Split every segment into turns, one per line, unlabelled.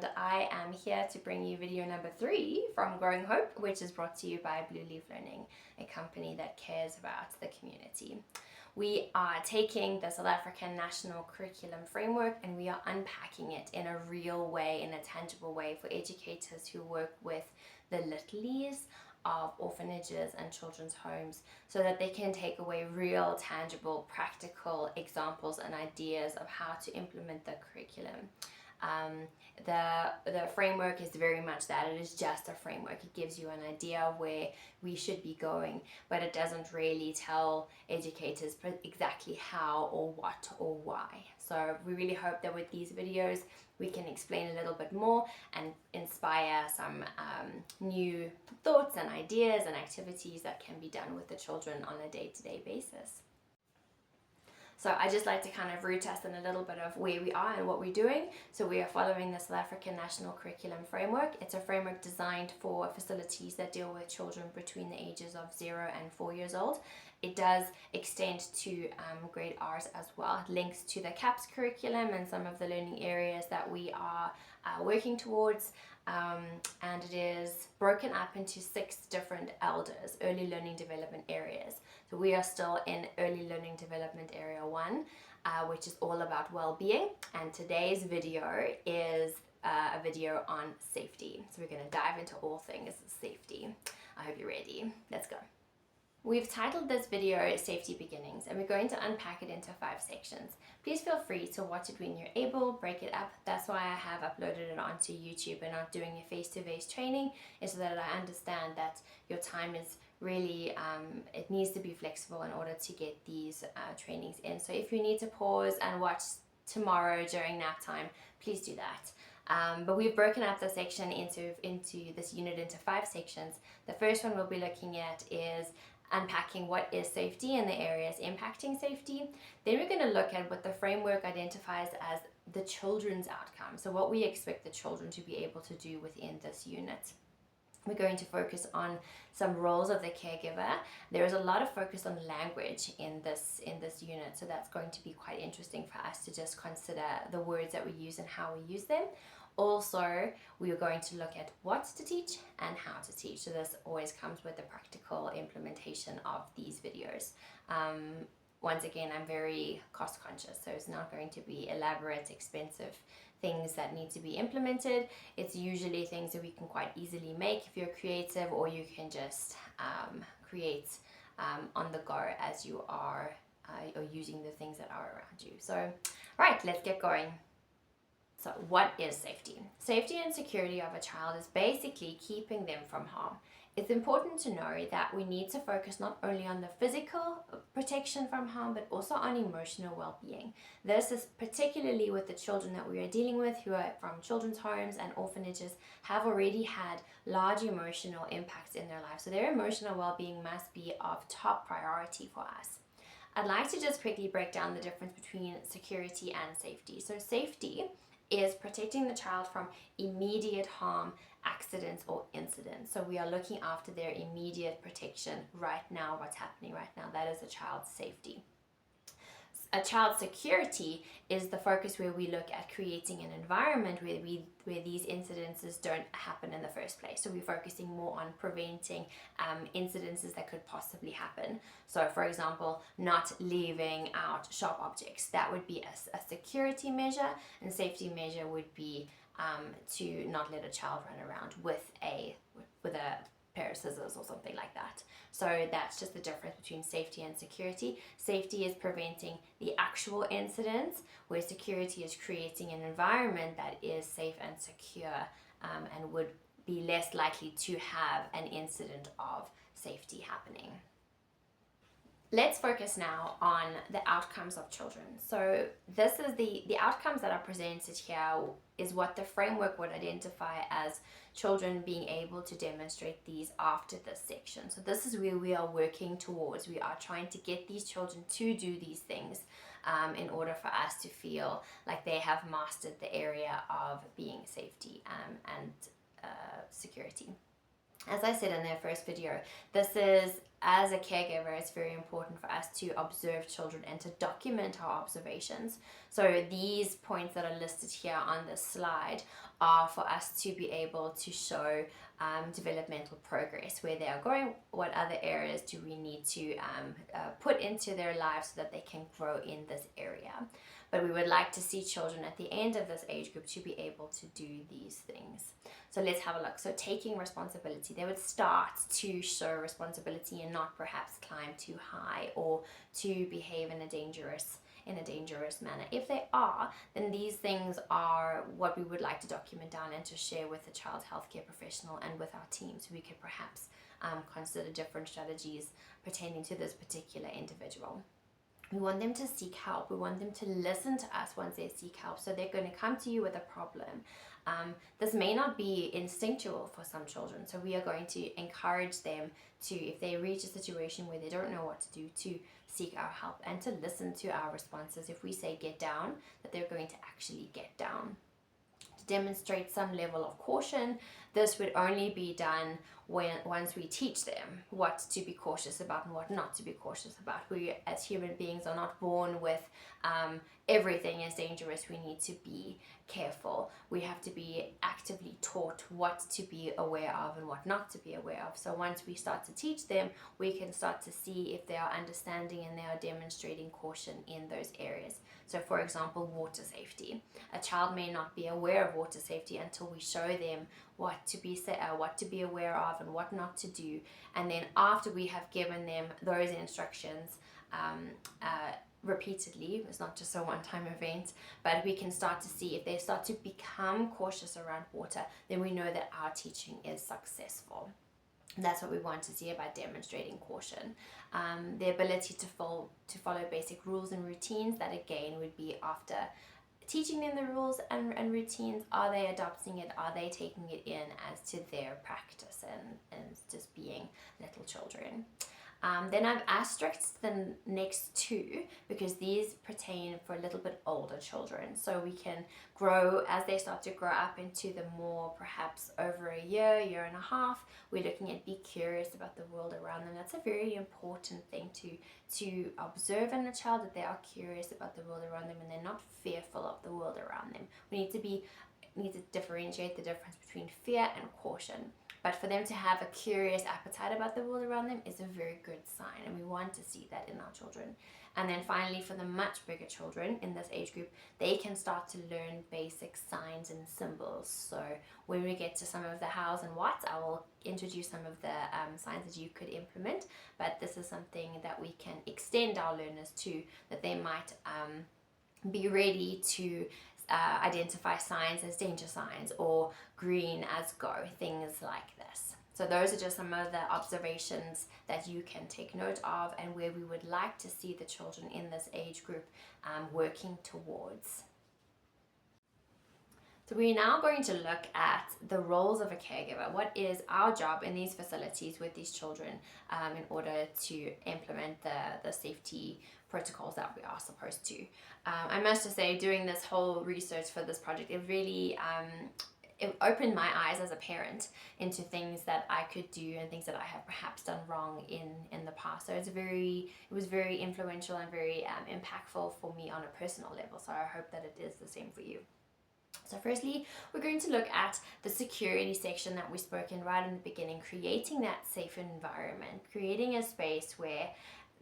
and I am here to bring you video number 3 from Growing Hope, which is brought to you by Blue Leaf Learning, a company that cares about the community. We are taking the South African National Curriculum Framework and we are unpacking it in a real way, in a tangible way for educators who work with the littlies of orphanages and children's homes, so that they can take away real, tangible, practical examples and ideas of how to implement the curriculum. The framework is very much that. It is just a framework. It gives you an idea of where we should be going, but it doesn't really tell educators exactly how or what or why. So we really hope that with these videos we can explain a little bit more and inspire some new thoughts and ideas and activities that can be done with the children on a day-to-day basis. So I just like to kind of root us in a little bit of where we are and what we're doing. So we are following the South African National Curriculum Framework. It's a framework designed for facilities that deal with children between the ages of 0 and 4 years old. It does extend to grade R's as well. It links to the CAPS curriculum and some of the learning areas that we are working towards. And it is broken up into 6 different ELDAs, early learning development areas. So we are still in early learning development area 1, which is all about well-being. And today's video is a video on safety. So we're going to dive into all things safety. I hope you're ready. Let's go. We've titled this video Safety Beginnings, and we're going to unpack it into 5 sections. Please feel free to watch it when you're able, break it up. That's why I have uploaded it onto YouTube and not doing a face-to-face training, is so that I understand that your time is really, it needs to be flexible in order to get these trainings in. So if you need to pause and watch tomorrow during nap time, please do that. But we've broken up the section into this unit into 5 sections. The first one we'll be looking at is unpacking what is safety and the areas impacting safety. Then we're going to look at what the framework identifies as the children's outcome, so what we expect the children to be able to do within this unit. We're going to focus on some roles of the caregiver. There is a lot of focus on language in this unit, so that's going to be quite interesting for us to just consider the words that we use and how we use them. Also, we are going to look at what to teach and how to teach. So this always comes with the practical implementation of these videos. Once again, I'm very cost conscious, so it's not going to be elaborate, expensive things that need to be implemented. It's usually things that we can quite easily make if you're creative, or you can just create on the go as you are using the things that are around you. So, right, let's get going. So what is safety? Safety and security of a child is basically keeping them from harm. It's important to know that we need to focus not only on the physical protection from harm, but also on emotional well-being. This is particularly with the children that we are dealing with, who are from children's homes and orphanages, have already had large emotional impacts in their lives. So their emotional well-being must be of top priority for us. I'd like to just quickly break down the difference between security and safety. So safety is protecting the child from immediate harm, accidents, or incidents. So we are looking after their immediate protection right now, what's happening right now. That is a child's safety. A child's security is the focus where we look at creating an environment where these incidences don't happen in the first place. So we're focusing more on preventing incidences that could possibly happen. So for example, not leaving out sharp objects. That would be a security measure, and safety measure would be to not let a child run around with a pair of scissors or something like that. So that's just the difference between safety and security. Safety is preventing the actual incidents, where security is creating an environment that is safe and secure, and would be less likely to have an incident of safety happening. Let's focus now on the outcomes of children. So this is the outcomes that are presented here is what the framework would identify as children being able to demonstrate these after this section. So this is where we are working towards. We are trying to get these children to do these things in order for us to feel like they have mastered the area of being safety and security. As I said in their first video, this is, as a caregiver, it's very important for us to observe children and to document our observations. So these points that are listed here on this slide are for us to be able to show developmental progress, where they are going, what other areas do we need to put into their lives so that they can grow in this area. But we would like to see children at the end of this age group to be able to do these things. So let's have a look. So taking responsibility, they would start to show responsibility and not perhaps climb too high or to behave in a dangerous manner. If they are, then these things are what we would like to document down and to share with the child healthcare professional and with our team, so we could perhaps consider different strategies pertaining to this particular individual. We want them to seek help. We want them to listen to us once they seek help. So they're going to come to you with a problem. This may not be instinctual for some children. So we are going to encourage them to, if they reach a situation where they don't know what to do, to seek our help and to listen to our responses. If we say get down, that they're going to actually get down. To demonstrate some level of caution, this would only be done once we teach them what to be cautious about and what not to be cautious about. We as human beings are not born with everything is dangerous. We need to be careful. We have to be actively taught what to be aware of and what not to be aware of. So once we start to teach them, we can start to see if they are understanding and they are demonstrating caution in those areas. So for example, water safety. A child may not be aware of water safety until we show them what to be aware of and what not to do. And then after we have given them those instructions repeatedly, it's not just a one-time event, but we can start to see if they start to become cautious around water, then we know that our teaching is successful. That's what we want to see about demonstrating caution. The ability to follow basic rules and routines, that again would be after teaching them the rules and routines. Are they adopting it? Are they taking it in as to their practice and just being little children? Then I've asterisked the next two because these pertain for a little bit older children. So we can grow, as they start to grow up into the more perhaps over a year and a half, we're looking at be curious about the world around them. That's a very important thing to observe in a child, that they are curious about the world around them and they're not fearful of the world around them. We need to differentiate the difference between fear and caution. But for them to have a curious appetite about the world around them is a very good sign, and we want to see that in our children. And then finally, for the much bigger children in this age group, they can start to learn basic signs and symbols. So when we get to some of the hows and whats, I will introduce some of the signs that you could implement, but this is something that we can extend our learners to, that they might be ready to identify signs as danger signs or green as go, things like this. So those are just some of the observations that you can take note of and where we would like to see the children in this age group working towards. So we're now going to look at the roles of a caregiver. What is our job in these facilities with these children in order to implement the safety protocols that we are supposed to. I must just say, doing this whole research for this project, it really it opened my eyes as a parent into things that I could do and things that I have perhaps done wrong in the past. So it was very influential and very impactful for me on a personal level. So I hope that it is the same for you. So firstly, we're going to look at the security section that we spoke in right in the beginning, creating that safe environment, creating a space where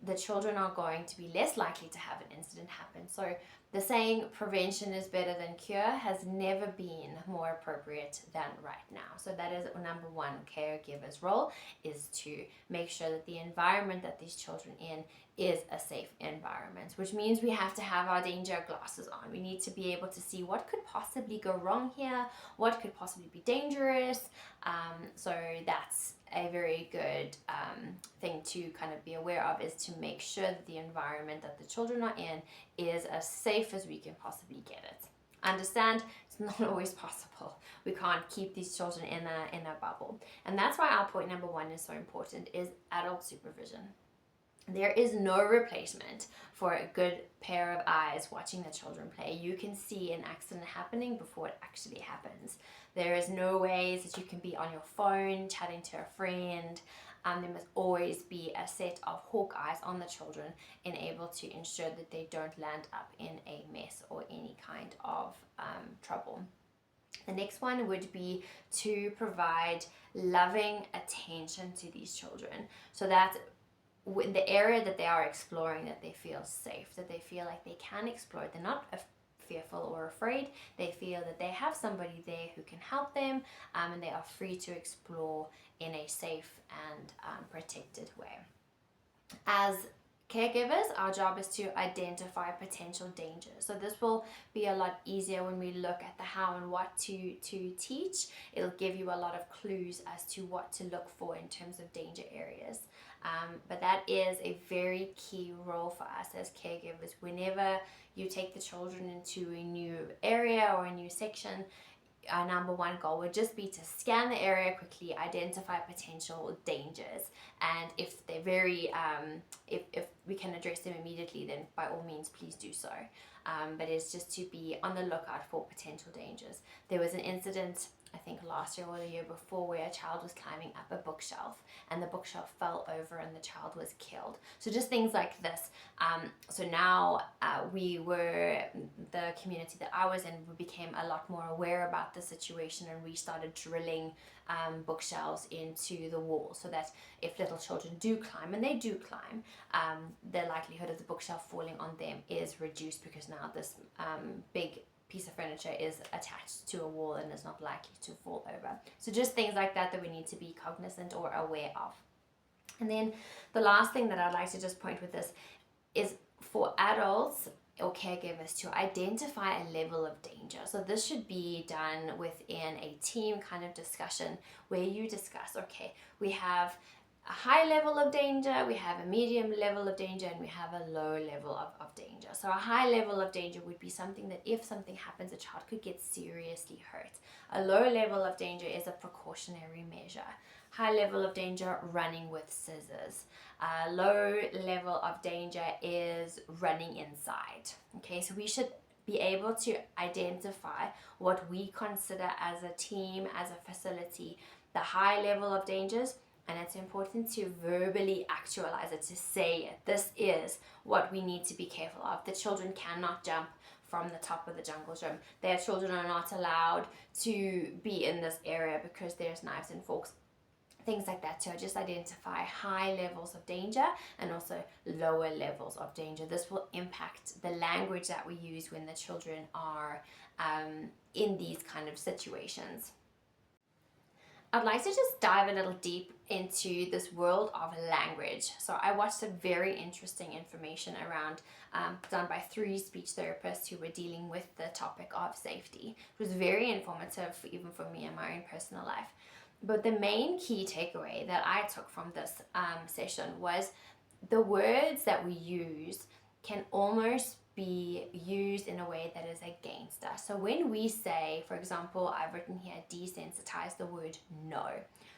the children are going to be less likely to have an incident happen. So the saying prevention is better than cure has never been more appropriate than right now. So that is number one, caregiver's role is to make sure that the environment that these children in is a safe environment, which means we have to have our danger glasses on. We need to be able to see what could possibly go wrong here, what could possibly be dangerous. So that's a very good thing to kind of be aware of, is to make sure that the environment that the children are in is as safe as we can possibly get it. Understand, it's not always possible. We can't keep these children in a bubble. And that's why our point number one is so important, is adult supervision. There is no replacement for a good pair of eyes watching the children play. You can see an accident happening before it actually happens. There is no ways that you can be on your phone chatting to a friend. There must always be a set of hawk eyes on the children and able to ensure that they don't land up in a mess or any kind of trouble. The next one would be to provide loving attention to these children, so that in the area that they are exploring, that they feel safe, that they feel like they can explore. They're not fearful or afraid. They feel that they have somebody there who can help them, and they are free to explore in a safe and protected way. As caregivers, our job is to identify potential dangers. So this will be a lot easier when we look at the how and what to teach. It'll give you a lot of clues as to what to look for in terms of danger areas. But that is a very key role for us as caregivers. Whenever you take the children into a new area or a new section, our number one goal would just be to scan the area quickly, identify potential dangers, and if they're very if we can address them immediately, then by all means please do so. But it's just to be on the lookout for potential dangers. There was an incident, I think last year or the year before, where a child was climbing up a bookshelf and the bookshelf fell over and the child was killed. So just things like this. So now the community that I was in, we became a lot more aware about the situation, and we started drilling bookshelves into the wall, so that if little children do climb, and they do climb, the likelihood of the bookshelf falling on them is reduced, because now this big piece of furniture is attached to a wall and is not likely to fall over. So just things like that we need to be cognizant or aware of. And then the last thing that I'd like to just point with this is for adults or caregivers to identify a level of danger. So this should be done within a team kind of discussion, where you discuss, okay, we have a high level of danger, we have a medium level of danger, and we have a low level of danger. So a high level of danger would be something that if something happens, a child could get seriously hurt. A low level of danger is a precautionary measure. High level of danger, running with scissors. Low level of danger is running inside. Okay, so we should be able to identify what we consider as a team, as a facility, the high level of dangers. And it's important to verbally actualize it, to say it. This is what we need to be careful of. The children cannot jump from the top of the jungle gym. Their children are not allowed to be in this area because there's knives and forks. Things like that. So just identify high levels of danger and also lower levels of danger. This will impact the language that we use when the children are in these kind of situations. I'd like to just dive a little deep into this world of language. So I watched a very interesting information around done by 3 speech therapists who were dealing with the topic of safety. It was very informative even for me in my own personal life. But the main key takeaway that I took from this session was the words that we use can almost be used in a way that is against us. So when we say, for example, I've written here, desensitize the word no.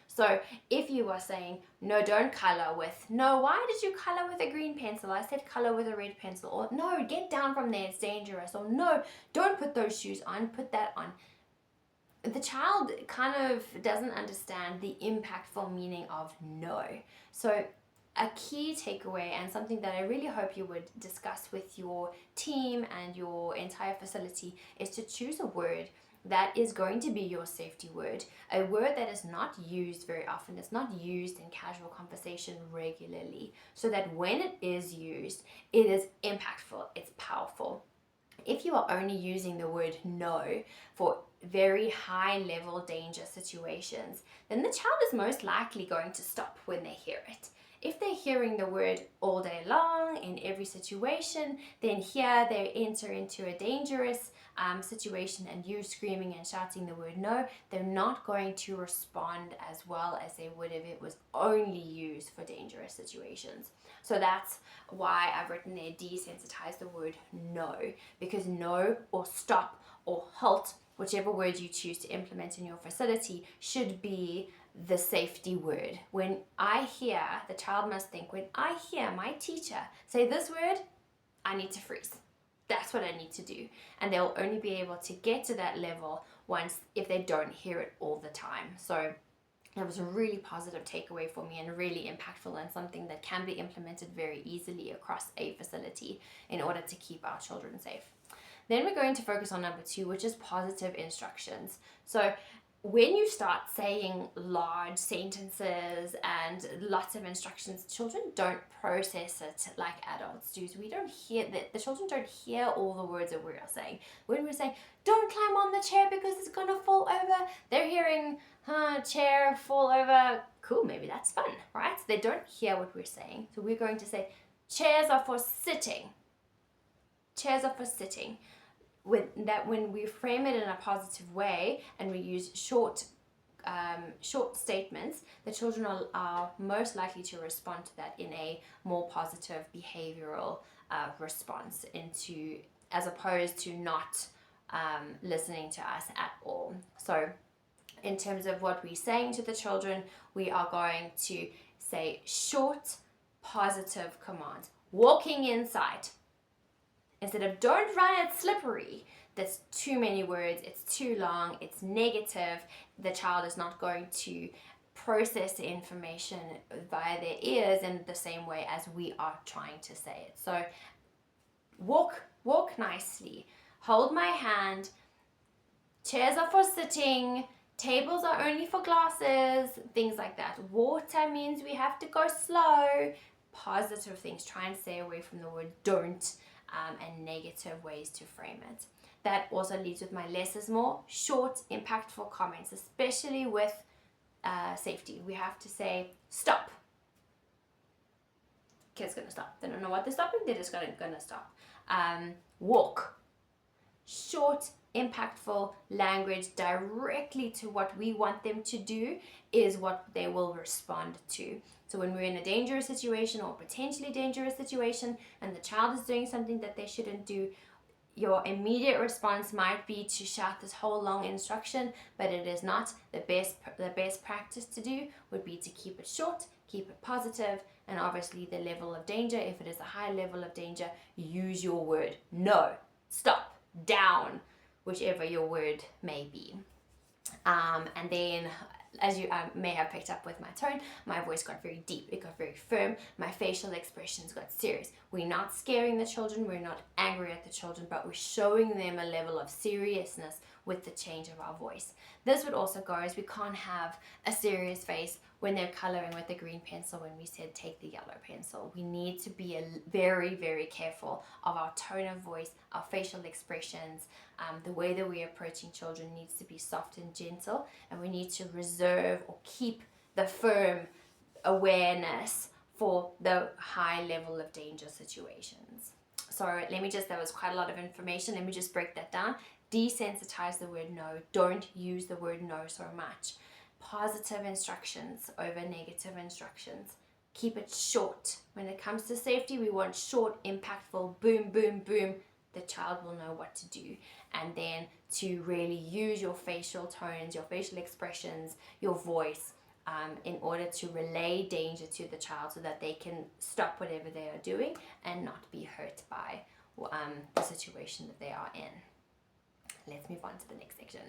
So if you are saying, no, don't color with, no, why did you color with a green pencil? I said color with a red pencil. Or no, get down from there, it's dangerous. Or no, don't put those shoes on, put that on. The child kind of doesn't understand the impactful meaning of no. So a key takeaway, and something that I really hope you would discuss with your team and your entire facility, is to choose a word that is going to be your safety word, a word that is not used very often, it's not used in casual conversation regularly, so that when it is used, it is impactful, it's powerful. If you are only using the word no for very high level danger situations, then the child is most likely going to stop when they hear it. If they're hearing the word all day long in every situation, then here they enter into a dangerous situation, and you screaming and shouting the word no, they're not going to respond as well as they would if it was only used for dangerous situations. So that's why I've written there, desensitize the word no, because no or stop or halt whichever word you choose to implement in your facility should be the safety word. When I hear, the child must think, when I hear my teacher say this word, I need to freeze. That's what I need to do. And they'll only be able to get to that level once, if they don't hear it all the time. So that was a really positive takeaway for me and really impactful, and something that can be implemented very easily across a facility in order to keep our children safe. Then we're going to focus on number 2, which is positive instructions. So when you start saying large sentences and lots of instructions, children don't process it like adults do. So we don't hear that, the children don't hear all the words that we are saying. When we're saying, don't climb on the chair because it's gonna fall over, they're hearing, chair, fall over, cool, maybe that's fun, right? So they don't hear what we're saying. So we're going to say, chairs are for sitting. Chairs are for sitting. When we frame it in a positive way and we use short statements, the children are most likely to respond to that in a more positive behavioral response, as opposed to not listening to us at all. So in terms of what we're saying to the children, we are going to say short, positive commands. Walking inside. Instead of don't run, it's slippery. That's too many words, it's too long, it's negative. The child is not going to process the information via their ears in the same way as we are trying to say it. So walk nicely. Hold my hand. Chairs are for sitting. Tables are only for glasses. Things like that. Water means we have to go slow. Positive things. Try and stay away from the word don't. And negative ways to frame it. That also leads with my less is more. Short, impactful comments, especially with safety. We have to say, stop. Kid's gonna stop. They don't know what they're stopping, they're just gonna stop. Walk. Short, impactful language directly to what we want them to do is what they will respond to. So when we're in a dangerous situation or potentially dangerous situation and the child is doing something that they shouldn't do, your immediate response might be to shout this whole long instruction, but it is not. The best practice to do would be to keep it short, keep it positive, and obviously the level of danger, if it is a high level of danger, use your word. No, stop, down, whichever your word may be. And then, as you may have picked up with my tone, my voice got very deep, it got very firm, my facial expressions got serious. We're not scaring the children, we're not angry at the children, but we're showing them a level of seriousness with the change of our voice. This would also go as we can't have a serious face when they're coloring with the green pencil when we said take the yellow pencil. We need to be very, very careful of our tone of voice, our facial expressions. The way that we're approaching children needs to be soft and gentle, and we need to reserve or keep the firm awareness for the high level of danger situations. So that was quite a lot of information. Let me just break that down. Desensitize the word no. Don't use the word no so much. Positive instructions over negative instructions. Keep it short. When it comes to safety, we want short, impactful, boom, boom, boom. The child will know what to do. And then to really use your facial tones, your facial expressions, your voice in order to relay danger to the child so that they can stop whatever they are doing and not be hurt by the situation that they are in. Let's move on to the next section.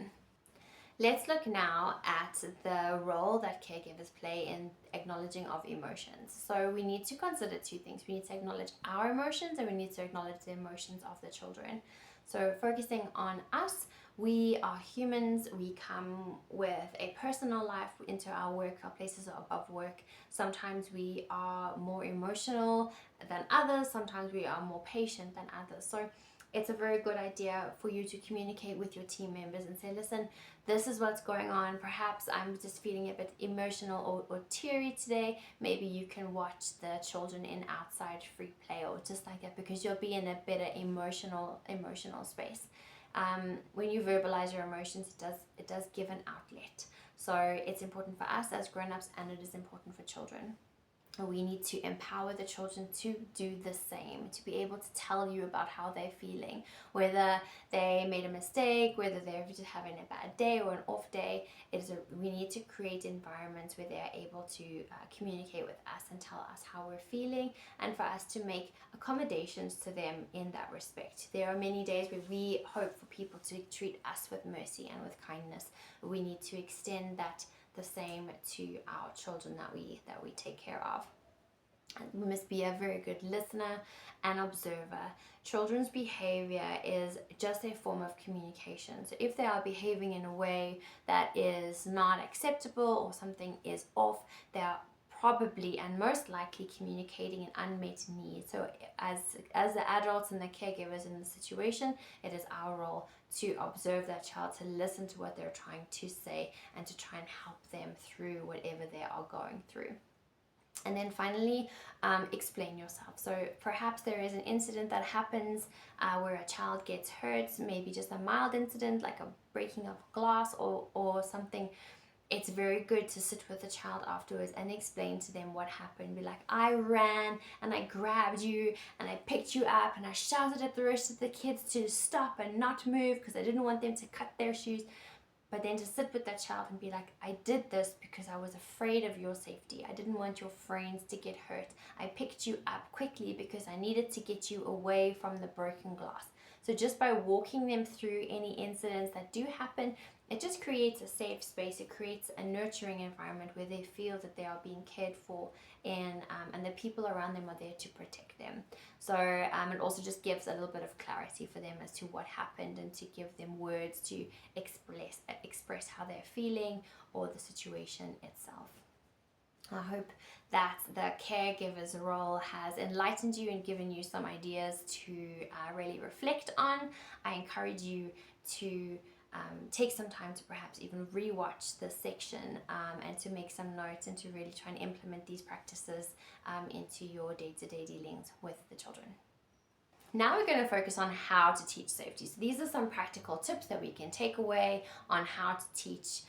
Let's look now at the role that caregivers play in acknowledging of emotions. So we need to consider two things. We need to acknowledge our emotions and we need to acknowledge the emotions of the children. So focusing on us, we are humans. We come with a personal life into our work, our places of work. Sometimes we are more emotional than others. Sometimes we are more patient than others. So it's a very good idea for you to communicate with your team members and say, listen, this is what's going on. Perhaps I'm just feeling a bit emotional or teary today. Maybe you can watch the children in outside free play or just like that, because you'll be in a better emotional space. When you verbalize your emotions, it does give an outlet. So it's important for us as grown-ups, and it is important for children. We need to empower the children to do the same, to be able to tell you about how they're feeling, whether they made a mistake, whether they're just having a bad day or an off day. We need to create environments where they're able to communicate with us and tell us how we're feeling, and for us to make accommodations to them in that respect. There are many days where we hope for people to treat us with mercy and with kindness. We need to extend that the same to our children that we take care of. And we must be a very good listener and observer. Children's behavior is just a form of communication. So if they are behaving in a way that is not acceptable or something is off, they are probably and most likely communicating an unmet need. So as the adults and the caregivers in the situation, it is our role to observe that child, to listen to what they're trying to say, and to try and help them through whatever they are going through. And then finally, explain yourself. So perhaps there is an incident that happens where a child gets hurt, maybe just a mild incident like a breaking of glass or something. It's very good to sit with the child afterwards and explain to them what happened. Be like, I ran and I grabbed you and I picked you up and I shouted at the rest of the kids to stop and not move because I didn't want them to cut their shoes. But then to sit with that child and be like, I did this because I was afraid of your safety. I didn't want your friends to get hurt. I picked you up quickly because I needed to get you away from the broken glass. So just by walking them through any incidents that do happen, it just creates a safe space. It creates a nurturing environment where they feel that they are being cared for, and the people around them are there to protect them. So it also just gives a little bit of clarity for them as to what happened, and to give them words to express how they're feeling or the situation itself. I hope that the caregiver's role has enlightened you and given you some ideas to really reflect on. I encourage you to take some time to perhaps even rewatch this section and to make some notes, and to really try and implement these practices into your day-to-day dealings with the children. Now we're going to focus on how to teach safety. So these are some practical tips that we can take away on how to teach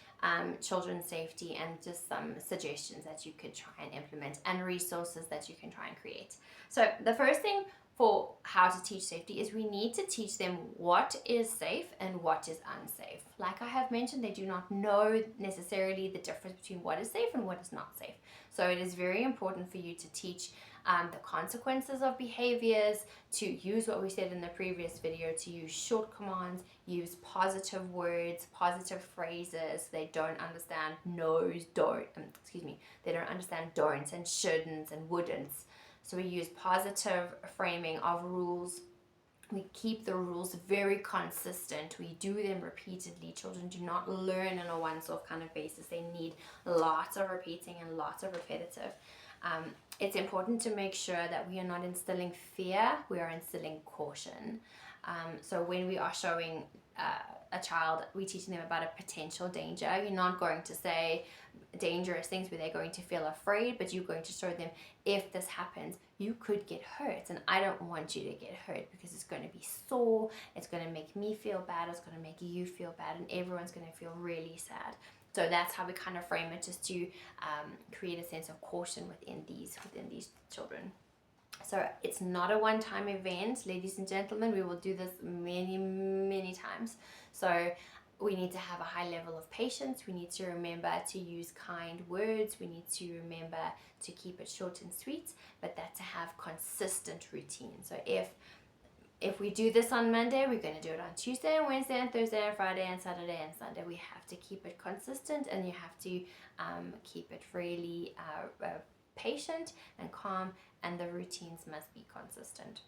children's safety, and just some suggestions that you could try and implement, and resources that you can try and create. So the first thing for how to teach safety is we need to teach them what is safe and what is unsafe. Like I have mentioned, they do not know necessarily the difference between what is safe and what is not safe. So it is very important for you to teach the consequences of behaviors, to use what we said in the previous video, to use short commands, use positive words, positive phrases. They don't understand they don't understand don'ts and shouldn'ts and wouldn'ts. So we use positive framing of rules. We keep the rules very consistent. We do them repeatedly. Children do not learn on a once-off kind of basis. They need lots of repeating and lots of repetitive. It's important to make sure that we are not instilling fear, we are instilling caution. So when we are showing a child, we're teaching them about a potential danger. You're not going to say dangerous things where they're going to feel afraid, but you're going to show them, if this happens, you could get hurt, and I don't want you to get hurt because it's going to be sore, it's going to make me feel bad, it's going to make you feel bad, and everyone's going to feel really sad. So that's how we kind of frame it, just to create a sense of caution within these children. So it's not a one-time event, ladies and gentlemen. We will do this many times. So we need to have a high level of patience. We need to remember to use kind words. We need to remember to keep it short and sweet, but that to have consistent routine. So if we do this on Monday, we're going to do it on Tuesday and Wednesday and Thursday and Friday and Saturday and Sunday. We have to keep it consistent, and you have to keep it really patient and calm, and the routines must be consistent.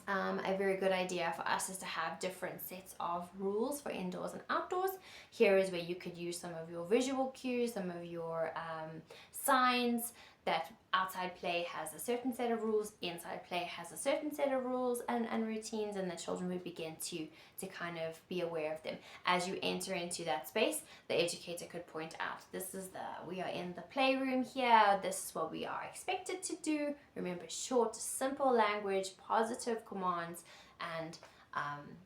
A very good idea for us is to have different sets of rules for indoors and outdoors. Here is where you could use some of your visual cues, some of your signs, that outside play has a certain set of rules, inside play has a certain set of rules and routines, and the children would begin to kind of be aware of them. As you enter into that space, the educator could point out, we are in the playroom here, this is what we are expected to do. Remember, short, simple language, positive commands, and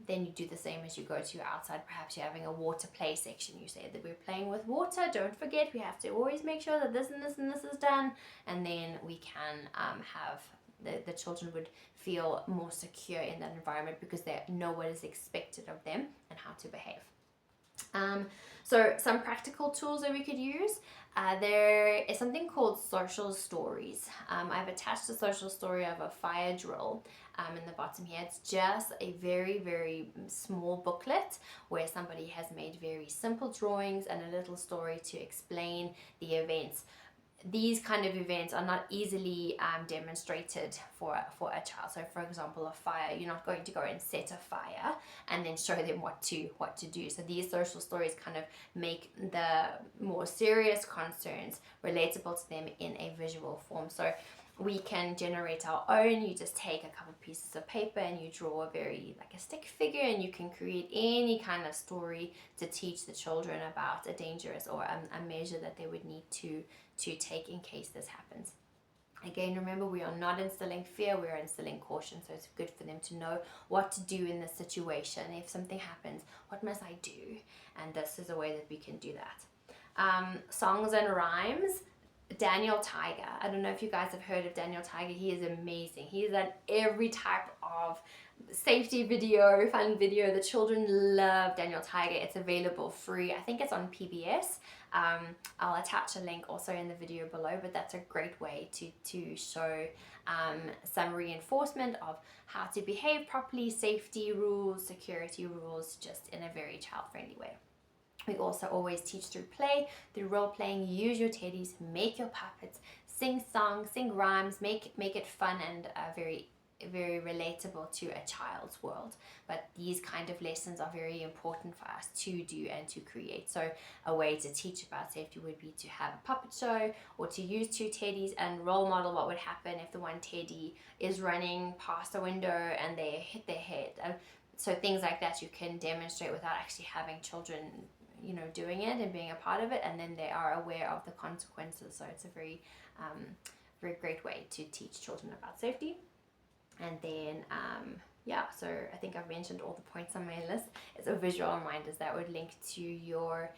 Then you do the same as you go to your outside. Perhaps you're having a water play section. You say that we're playing with water. Don't forget, we have to always make sure that this and this and this is done. And then we can have the children would feel more secure in that environment because they know what is expected of them and how to behave. So some practical tools that we could use, there is something called social stories. I've attached a social story of a fire drill in the bottom here. It's just a very, very small booklet where somebody has made very simple drawings and a little story to explain the events. These kind of events are not easily demonstrated for a child. So for example, a fire, you're not going to go and set a fire and then show them what to do. So these social stories kind of make the more serious concerns relatable to them in a visual form. So we can generate our own. You just take a couple pieces of paper and you draw a very like a stick figure, and you can create any kind of story to teach the children about a dangerous or a measure that they would need to take in case this happens. Again, remember, we are not instilling fear, we are instilling caution. So it's good for them to know what to do in this situation. If something happens, what must I do? And this is a way that we can do that. Songs and rhymes. Daniel Tiger. I don't know if you guys have heard of Daniel Tiger. He is amazing. He is at every type of safety video, fun video. The children love Daniel Tiger. It's available free. I think it's on PBS. I'll attach a link also in the video below, but that's a great way to show some reinforcement of how to behave properly, safety rules, security rules, just in a very child-friendly way. We also always teach through play, through role playing. Use your teddies, make your puppets, sing songs, sing rhymes, make it fun and very, very relatable to a child's world. But these kind of lessons are very important for us to do and to create. So a way to teach about safety would be to have a puppet show, or to use two teddies and role model what would happen if the one teddy is running past a window and they hit their head. So things like that you can demonstrate without actually having children doing it and being a part of it, and then they are aware of the consequences. So it's a very very great way to teach children about safety. And then so I think I've mentioned all the points on my list. It's a visual reminders that would link to your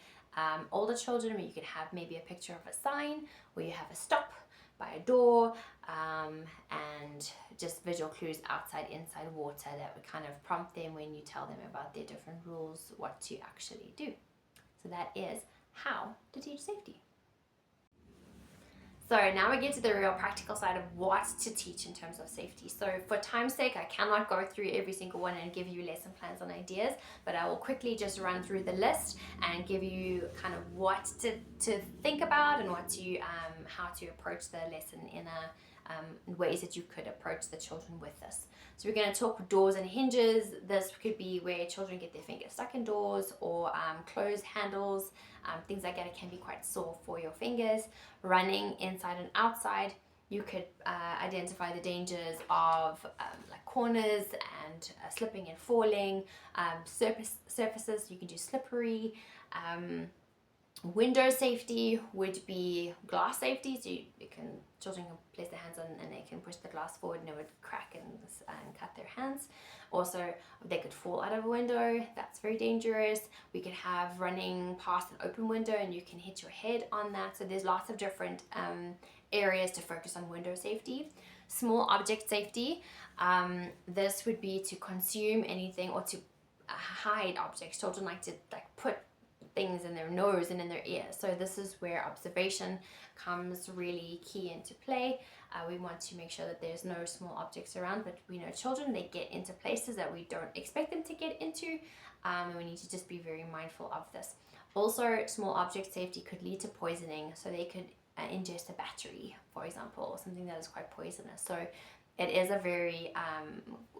older children, where you could have maybe a picture of a sign where you have a stop by a door, and just visual clues outside, inside, water, that would kind of prompt them when you tell them about their different rules, what to actually do. So that is how to teach safety. So now we get to the real practical side of what to teach in terms of safety. So for time's sake, I cannot go through every single one and give you lesson plans and ideas, but I will quickly just run through the list and give you kind of what to think about and what to how to approach the lesson in ways that you could approach the children with this. So we're going to talk doors and hinges. This could be where children get their fingers stuck in doors, or closed handles, things like that. It can be quite sore for your fingers. Running inside and outside. You could identify the dangers of like corners and slipping and falling. Surfaces, you can do slippery. Window safety would be glass safety, so children can place their hands on and they can push the glass forward and it would crack and cut their hands. Also, they could fall out of a window. That's very dangerous. We could have running past an open window and you can hit your head on that. So there's lots of different areas to focus on window safety. Small object safety. This would be to consume anything or to hide objects. Children like to put things in their nose and in their ears. So this is where observation comes really key into play. We want to make sure that there's no small objects around, but we know children, they get into places that we don't expect them to get into, and we need to just be very mindful of this. Also, small object safety could lead to poisoning, so they could ingest a battery, for example, or something that is quite poisonous. So it is a very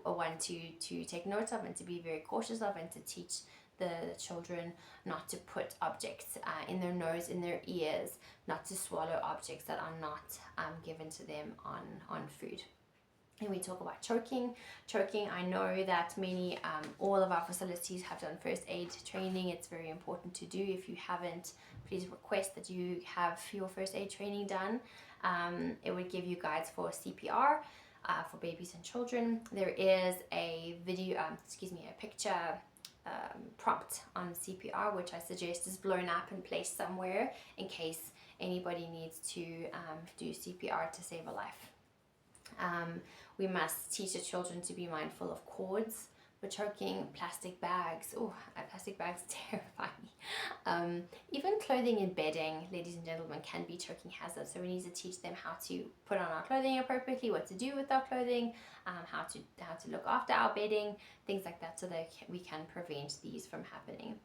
one to take note of and to be very cautious of, and to teach the children not to put objects in their nose, in their ears, not to swallow objects that are not given to them on food. And we talk about choking. Choking, I know that all of our facilities have done first aid training. It's very important to do. If you haven't, please request that you have your first aid training done. It would give you guides for CPR. for babies and children. There is a a picture prompt on CPR, which I suggest is blown up and placed somewhere in case anybody needs to do CPR to save a life. We must teach the children to be mindful of cords for choking, plastic bags. Oh, plastic bags terrify me. Even clothing and bedding, ladies and gentlemen, can be choking hazards. So we need to teach them how to put on our clothing appropriately, what to do with our clothing, how to look after our bedding, things like that, so that we can prevent these from happening.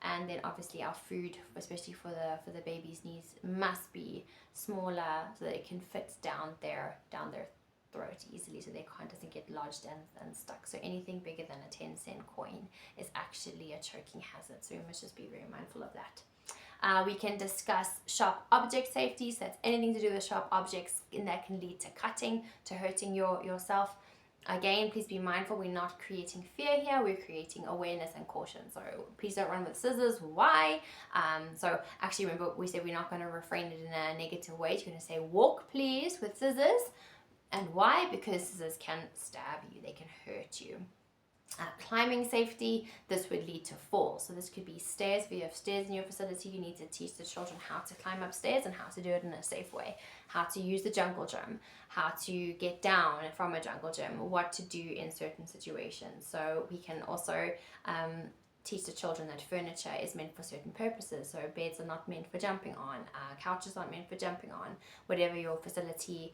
And then obviously our food, especially for the babies' needs, must be smaller so that it can fit down their throat easily, so their coin doesn't get lodged and stuck. So anything bigger than a 10-cent coin is actually a choking hazard, so we must just be very mindful of that. We can discuss sharp object safety, so that's anything to do with sharp objects, and that can lead to cutting, to hurting yourself. Again, please be mindful, we're not creating fear here, we're creating awareness and caution. So please don't run with scissors. Why? So actually, remember, we said we're not going to refrain it in a negative way. You're going to say walk please with scissors. And why? Because scissors can stab you, they can hurt you. Climbing safety, this would lead to falls. So this could be stairs. If you have stairs in your facility, you need to teach the children how to climb upstairs and how to do it in a safe way, how to use the jungle gym, how to get down from a jungle gym, what to do in certain situations. So we can also teach the children that furniture is meant for certain purposes. So beds are not meant for jumping on, couches aren't meant for jumping on. Whatever your facility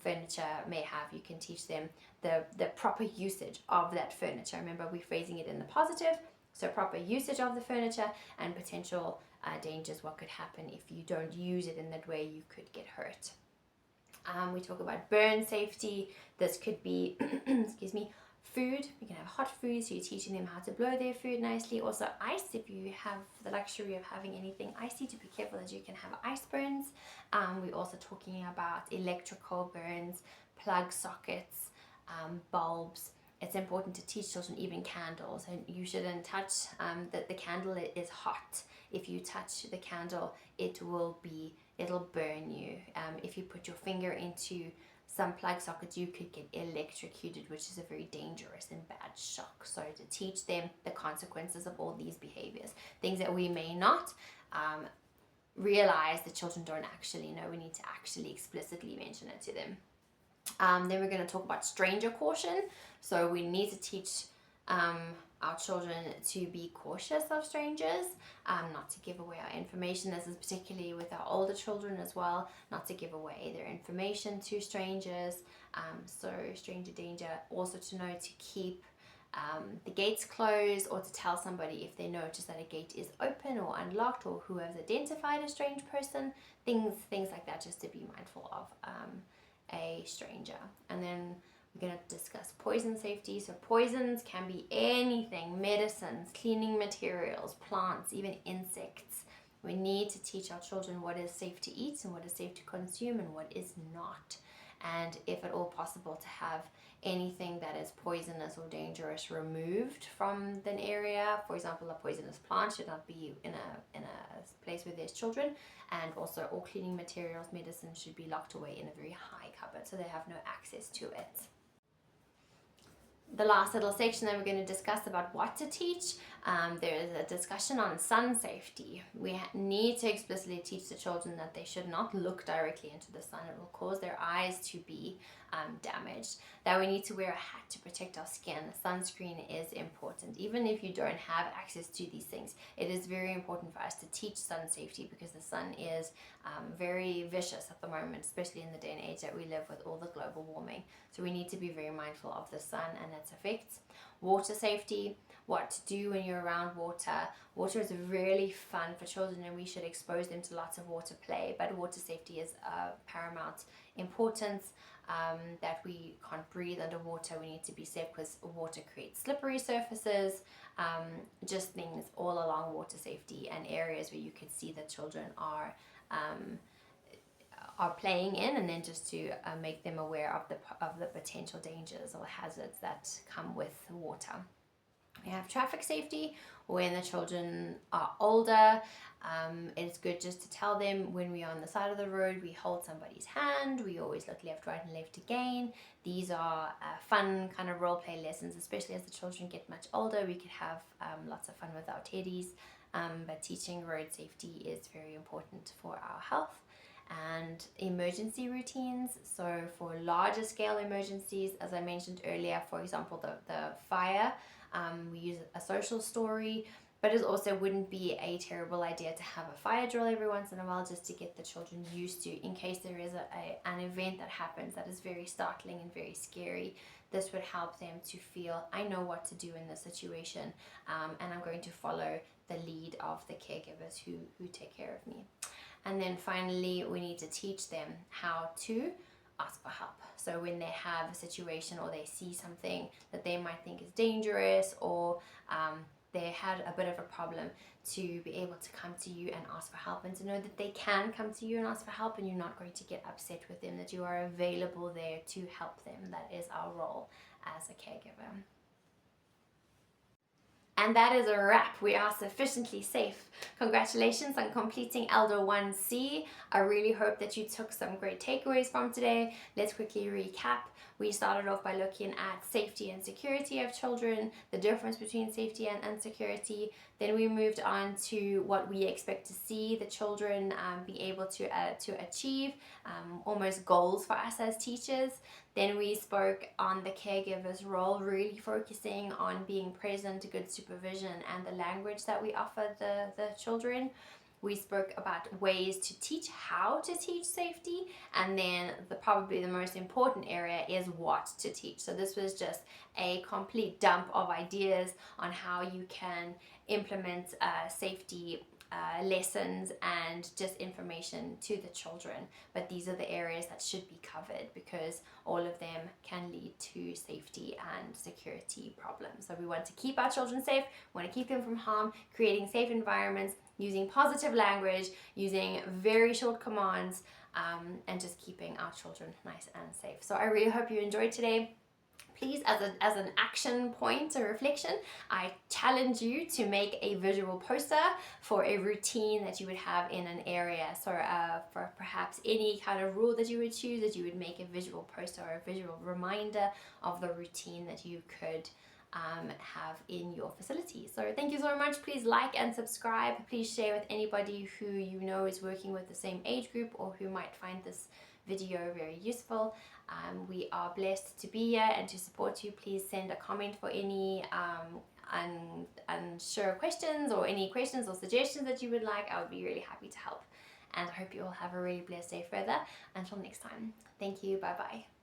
furniture may have, you can teach them the proper usage of that furniture. Remember, we're phrasing it in the positive, so proper usage of the furniture and potential dangers, what could happen if you don't use it in that way. You could get hurt. We talk about burn safety. This could be excuse me, food. You can have hot food, so you're teaching them how to blow their food nicely. Also ice, if you have the luxury of having anything icy, to be careful that you can have ice burns. We're also talking about electrical burns, plug sockets, bulbs. It's important to teach children even candles, and you shouldn't touch the candle. It is hot. If you touch the candle, it'll burn you. If you put your finger into some plug sockets, you could get electrocuted, which is a very dangerous and bad shock. So to teach them the consequences of all these behaviors, things that we may not realize the children don't actually know, we need to actually explicitly mention it to them. Then we're going to talk about stranger caution. So we need to teach our children to be cautious of strangers, not to give away our information. This is particularly with our older children as well, not to give away their information to strangers. So stranger danger, also to know to keep the gates closed, or to tell somebody if they notice that a gate is open or unlocked, or who has identified a strange person, things like that, just to be mindful of a stranger. And then we're going to discuss poison safety. So poisons can be anything: medicines, cleaning materials, plants, even insects. We need to teach our children what is safe to eat and what is safe to consume and what is not. And if at all possible, to have anything that is poisonous or dangerous removed from an area. For example, a poisonous plant should not be in a place where there's children. And also all cleaning materials, medicines, should be locked away in a very high cupboard so they have no access to it. The last little section that we're going to discuss about what to teach, there is a discussion on sun safety. We need to explicitly teach the children that they should not look directly into the sun. It will cause their eyes to be damaged. That we need to wear a hat to protect our skin. Sunscreen is important. Even if you don't have access to these things, it is very important for us to teach sun safety, because the sun is very vicious at the moment, especially in the day and age that we live with all the global warming. So we need to be very mindful of the sun and its effects. Water safety, what to do when you're around water. Water is really fun for children, and we should expose them to lots of water play, but water safety is paramount importance. That we can't breathe underwater. We need to be safe because water creates slippery surfaces, just things all along water safety, and areas where you could see that children are playing in, and then just to make them aware of the potential dangers or hazards that come with water. We have traffic safety when the children are older. It's good just to tell them when we're on the side of the road, we hold somebody's hand, we always look left, right, and left again. These are fun kind of role play lessons, especially as the children get much older. We could have lots of fun with our teddies, but teaching road safety is very important for our health. And emergency routines. So for larger scale emergencies, as I mentioned earlier, for example, the fire, we use a social story, but it also wouldn't be a terrible idea to have a fire drill every once in a while, just to get the children used to, in case there is an event that happens that is very startling and very scary. This would help them to feel, I know what to do in this situation, and I'm going to follow the lead of the caregivers who take care of me. And then finally, we need to teach them how to ask for help. So when they have a situation or they see something that they might think is dangerous, or they had a bit of a problem, to be able to come to you and ask for help, and to know that they can come to you and ask for help, and you're not going to get upset with them, that you are available there to help them. That is our role as a caregiver. And that is a wrap. We are sufficiently safe. Congratulations on completing ELDA1C. I really hope that you took some great takeaways from today. Let's quickly recap. We started off by looking at safety and security of children, the difference between safety and insecurity. Then we moved on to what we expect to see the children be able to achieve, almost goals for us as teachers. Then we spoke on the caregiver's role, really focusing on being present, good supervision, and the language that we offer the children. We spoke about ways to teach, how to teach safety, and then probably the most important area is what to teach. So this was just a complete dump of ideas on how you can implement safety lessons and just information to the children. But these are the areas that should be covered, because all of them can lead to safety and security problems. So we want to keep our children safe, we want to keep them from harm, creating safe environments, using positive language, using very short commands, and just keeping our children nice and safe. So I really hope you enjoyed today. Please, as an action point, a reflection, I challenge you to make a visual poster for a routine that you would have in an area. So for perhaps any kind of rule that you would choose, that you would make a visual poster or a visual reminder of the routine that you could have in your facility. So thank you so much. Please like and subscribe. Please share with anybody who you know is working with the same age group, or who might find this video very useful. We are blessed to be here and to support you. Please send a comment for any unsure questions, or any questions or suggestions that you would like. I would be really happy to help. And I hope you all have a really blessed day further. Until next time. Thank you. Bye bye.